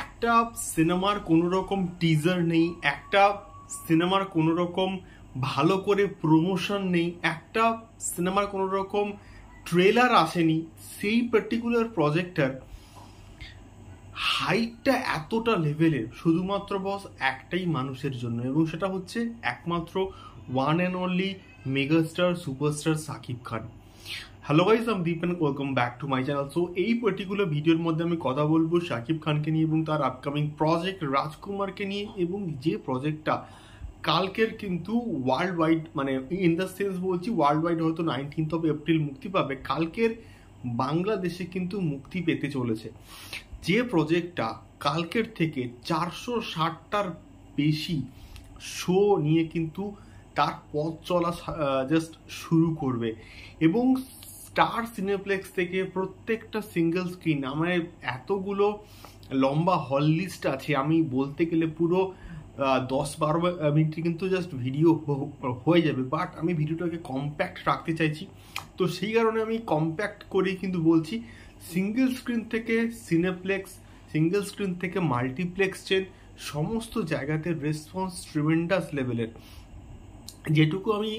একটা সিনেমার কোনো রকম টিজার নেই, একটা সিনেমার কোনো রকম ভালো করে প্রমোশন নেই, একটা সিনেমার কোনো রকম ট্রেলার আসেনি, সেই পার্টিকুলার প্রজেক্টটার হাইটটা এতটা লেভেলের শুধুমাত্র বস একটাই মানুষের জন্য, এবং সেটা হচ্ছে একমাত্র one and only megastar superstar Shakib Khan. Hello guys, আমি Deep and welcome back to my channel. So এই পার্টিকুলার ভিডিওর মধ্যে আমি কথা বলবো শাকিব খানকে নিয়ে এবং তার আপকামিং প্রজেক্ট রাজকুমারকে নিয়ে, এবং যে প্রজেক্টটা কালকের কিন্তু ওয়ার্ল্ড ওয়াইড, মানে ইন দ্য সেন্স বলছি ওয়ার্ল্ড ওয়াইড হয়তো 19 এপ্রিল মুক্তি পাবে, কালকের বাংলাদেশে কিন্তু মুক্তি পেতে চলেছে। যে প্রজেক্টটা কালকের থেকে 460টার বেশি শো নিয়ে কিন্তু তার পথ চলা জাস্ট শুরু করবে, এবং স্টার সিনেপ্লেক্স থেকে প্রত্যেকটা সিঙ্গেল স্ক্রিন, আমার এতগুলো লম্বা হল লিস্ট আছে, আমি বলতে গেলে পুরো 10-12 মিনিট কিন্তু জাস্ট ভিডিও হয়ে যাবে, বাট আমি ভিডিওটাকে কম্প্যাক্ট রাখতে চাইছি। তো সেই কারণে আমি কম্প্যাক্ট করেই কিন্তু বলছি, সিঙ্গেল স্ক্রিন থেকে সিনেপ্লেক্স, সিঙ্গেল স্ক্রিন থেকে মাল্টিপ্লেক্স চেন, সমস্ত জায়গাতে রেসপন্স ট্রিমেন্ডাস লেভেলের। যেটুকু আমি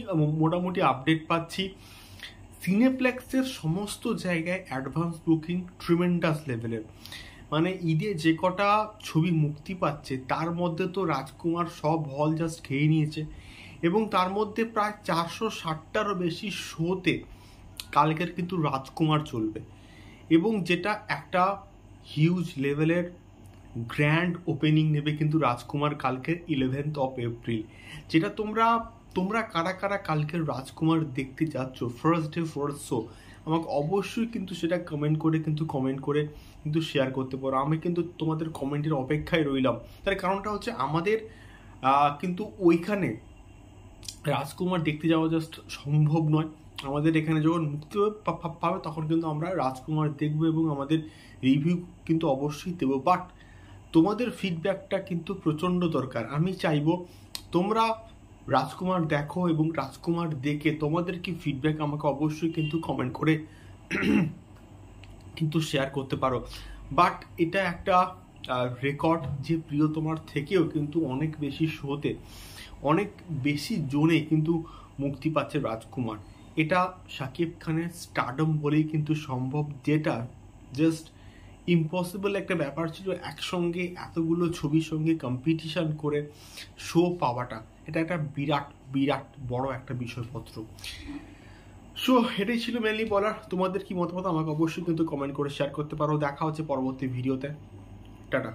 মোটামুটি আপডেট পাচ্ছি, সিনেপ্লেক্সের সমস্ত জায়গায় অ্যাডভান্স বুকিং ট্রিমেন্ডাস লেভেলের। মানে ঈদে যে কটা ছবি মুক্তি পাচ্ছে তার মধ্যে তো রাজকুমার সব হল জাস্ট খেয়ে নিয়েছে, এবং তার মধ্যে প্রায় 460টারও বেশি শোতে কালকের কিন্তু রাজকুমার চলবে, এবং যেটা একটা হিউজ লেভেলের গ্র্যান্ড ওপেনিং নেবে কিন্তু রাজকুমার কালকের 11 এপ্রিল। যেটা তোমরা কারা কারা কালকের রাজকুমার দেখতে যাচ্ছ, ফার্স্ট ডে ফার্স্ট শো, আমাকে অবশ্যই কিন্তু সেটা কমেন্ট করে কিন্তু শেয়ার করতে পারো। আমি কিন্তু তোমাদের কমেন্টের অপেক্ষায় রইলাম। তার কারণটা হচ্ছে আমাদের কিন্তু ওইখানে রাজকুমার দেখতে যাওয়া জাস্ট সম্ভব নয়। আমাদের এখানে যখন মুক্তি পাবে তখন কিন্তু আমরা রাজকুমার দেখবো এবং আমাদের রিভিউ কিন্তু অবশ্যই দেবো, বাট তোমাদের ফিডব্যাকটা কিন্তু প্রচণ্ড দরকার। আমি চাইবো তোমরা রাজকুমার দেখো, এবং রাজকুমার দেখে তোমাদের কি ফিডব্যাক আমাকে অবশ্যই কিন্তু কমেন্ট করে কিন্তু শেয়ার করতে পারো। বাট এটা একটা রেকর্ড যে প্রিয়তমার থেকেও কিন্তু অনেক বেশি শোতে, অনেক বেশি জোনে কিন্তু মুক্তি পাচ্ছে রাজকুমার। এটা শাকিব খানের স্টারডম বলেই কিন্তু সম্ভব, যেটা জাস্ট ইম্পসিবল একটা ব্যাপার ছিল একসঙ্গে এতগুলো ছবির সঙ্গে কম্পিটিশন করে শো পাওয়াটা। এটা একটা বিরাট বিরাট বড় একটা বিষয়পত্র। সো এটাই ছিল মেনলি বলার। তোমাদের কি মতামত আমাকে অবশ্যই কিন্তু কমেন্ট করে শেয়ার করতে পারো। দেখা হচ্ছে পরবর্তী ভিডিওতে। টাটা।